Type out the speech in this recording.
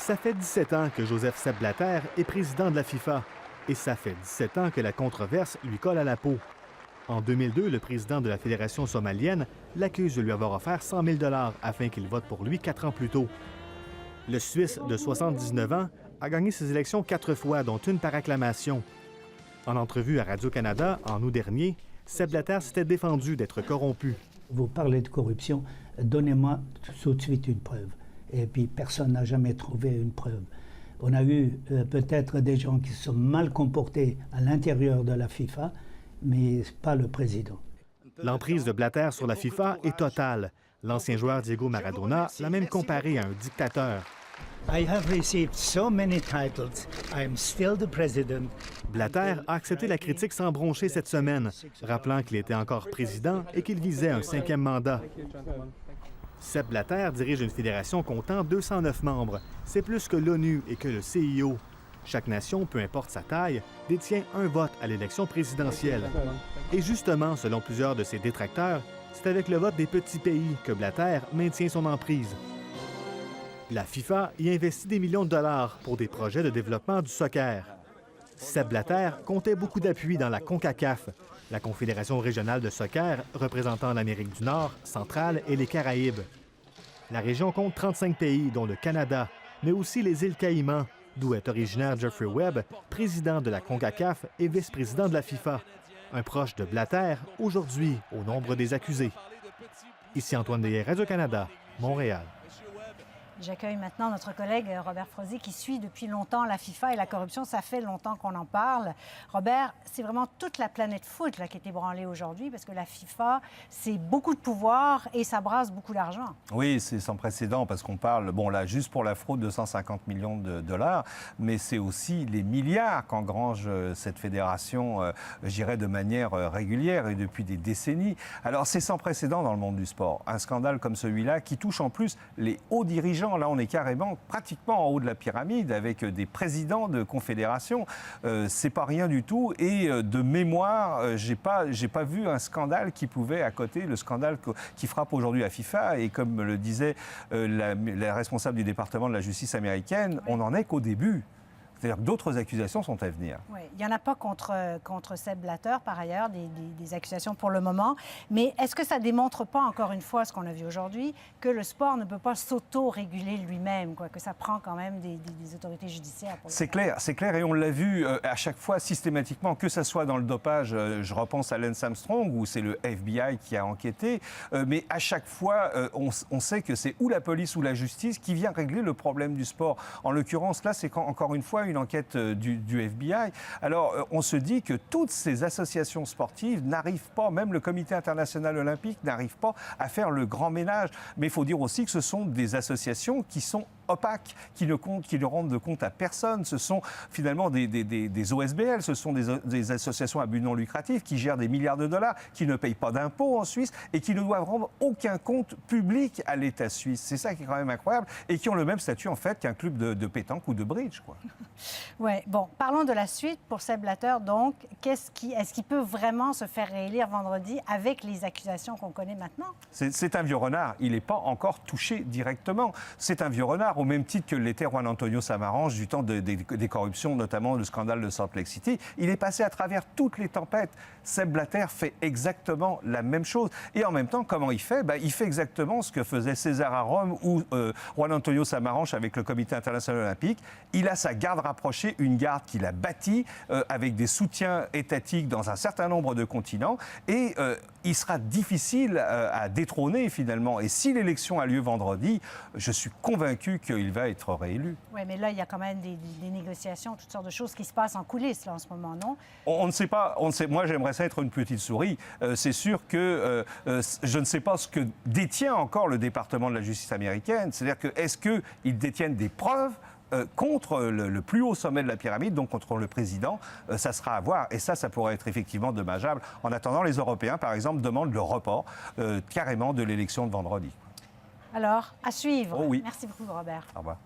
Ça fait 17 ans que Joseph Sepp Blatter est président de la FIFA. Et ça fait 17 ans que la controverse lui colle à la peau. En 2002, le président de la Fédération somalienne l'accuse de lui avoir offert 100 000 $ afin qu'il vote pour lui 4 ans plus tôt. Le Suisse de 79 ans a gagné ses élections 4 fois, dont une par acclamation. En entrevue à Radio-Canada, en août dernier, Sepp Blatter s'était défendu d'être corrompu. Vous parlez de corruption, donnez-moi tout de suite une preuve. Et puis personne n'a jamais trouvé une preuve. On a eu peut-être des gens qui se sont mal comportés à l'intérieur de la FIFA, mais pas le président. L'emprise de Blatter sur la FIFA est totale. L'ancien joueur Diego Maradona l'a même comparé à un dictateur. I have received so many titles. I am still the president. Blatter a accepté la critique sans broncher cette semaine, rappelant qu'il était encore président et qu'il visait un 5e mandat. Sepp Blatter dirige une fédération comptant 209 membres. C'est plus que l'ONU et que le CIO. Chaque nation, peu importe sa taille, détient un vote à l'élection présidentielle. Et justement, selon plusieurs de ses détracteurs, c'est avec le vote des petits pays que Blatter maintient son emprise. La FIFA y investit des millions de dollars pour des projets de développement du soccer. Sepp Blatter comptait beaucoup d'appui dans la CONCACAF, la Confédération régionale de soccer représentant l'Amérique du Nord, centrale et les Caraïbes. La région compte 35 pays, dont le Canada, mais aussi les îles Caïmans, d'où est originaire Jeffrey Webb, président de la CONCACAF et vice-président de la FIFA. Un proche de Blatter, aujourd'hui au nombre des accusés. Ici Antoine Deyer, Radio-Canada, Montréal. J'accueille maintenant notre collègue Robert Frozy qui suit depuis longtemps la FIFA et la corruption. Ça fait longtemps qu'on en parle. Robert, c'est vraiment toute la planète foot là, qui est ébranlée aujourd'hui parce que la FIFA, c'est beaucoup de pouvoir et ça brasse beaucoup d'argent. Oui, c'est sans précédent parce qu'on parle, bon là, juste pour la fraude, de 150 millions de dollars, mais c'est aussi les milliards qu'engrange cette fédération, je dirais, de manière régulière et depuis des décennies. Alors c'est sans précédent dans le monde du sport. Un scandale comme celui-là qui touche en plus les hauts dirigeants. Là, on est carrément, pratiquement en haut de la pyramide avec des présidents de confédérations. C'est pas rien du tout. Et de mémoire, j'ai pas vu un scandale qui pouvait accoter le scandale qui frappe aujourd'hui la FIFA. Et comme le disait la responsable du département de la justice américaine, on n'en est qu'au début. C'est-à-dire que d'autres accusations sont à venir. Oui, il n'y en a pas contre Sepp Blatter, par ailleurs, des accusations pour le moment. Mais est-ce que ça ne démontre pas, encore une fois, ce qu'on a vu aujourd'hui, que le sport ne peut pas s'auto-réguler lui-même, quoi, que ça prend quand même des autorités judiciaires pour le faire? C'est clair, et on l'a vu à chaque fois systématiquement, que ce soit dans le dopage, je repense à Lance Armstrong, où c'est le FBI qui a enquêté, mais à chaque fois, on sait que c'est ou la police ou la justice qui vient régler le problème du sport. En l'occurrence, là, c'est encore une fois une enquête du FBI. Alors, on se dit que toutes ces associations sportives n'arrivent pas, même le Comité international olympique n'arrive pas à faire le grand ménage. Mais il faut dire aussi que ce sont des associations qui sont opaques, qui ne rendent de compte à personne. Ce sont finalement des OSBL, ce sont des associations à but non lucratif qui gèrent des milliards de dollars, qui ne payent pas d'impôts en Suisse et qui ne doivent rendre aucun compte public à l'État suisse. C'est ça qui est quand même incroyable et qui ont le même statut en fait qu'un club de pétanque ou de bridge, quoi. Oui, bon, parlons de la suite pour Sepp Blatter. Donc, est-ce qu'il peut vraiment se faire réélire vendredi avec les accusations qu'on connaît maintenant? C'est un vieux renard. Il n'est pas encore touché directement. C'est un vieux renard, au même titre que l'était Juan Antonio Samaranch du temps des corruptions, notamment le scandale de Salt Lake City. Il est passé à travers toutes les tempêtes. Sepp Blatter fait exactement la même chose. Et en même temps, comment il fait? Il fait exactement ce que faisait César à Rome ou Juan Antonio Samaranch avec le Comité international olympique. Il a sa garde rapprochée, une garde qu'il a bâtie avec des soutiens étatiques dans un certain nombre de continents. Et il sera difficile à détrôner finalement. Et si l'élection a lieu vendredi, je suis convaincu qu'il va être réélu. Oui, mais là, il y a quand même des négociations, toutes sortes de choses qui se passent en coulisses là, en ce moment, non? On ne sait pas. Moi, j'aimerais ça être une petite souris. C'est sûr que je ne sais pas ce que détient encore le département de la justice américaine. C'est-à-dire que est-ce qu'ils détiennent des preuves contre le plus haut sommet de la pyramide, donc contre le président, ça sera à voir. Et ça pourrait être effectivement dommageable. En attendant, les Européens, par exemple, demandent le report carrément de l'élection de vendredi. Alors, à suivre. Oh oui. Merci beaucoup, Robert. Au revoir.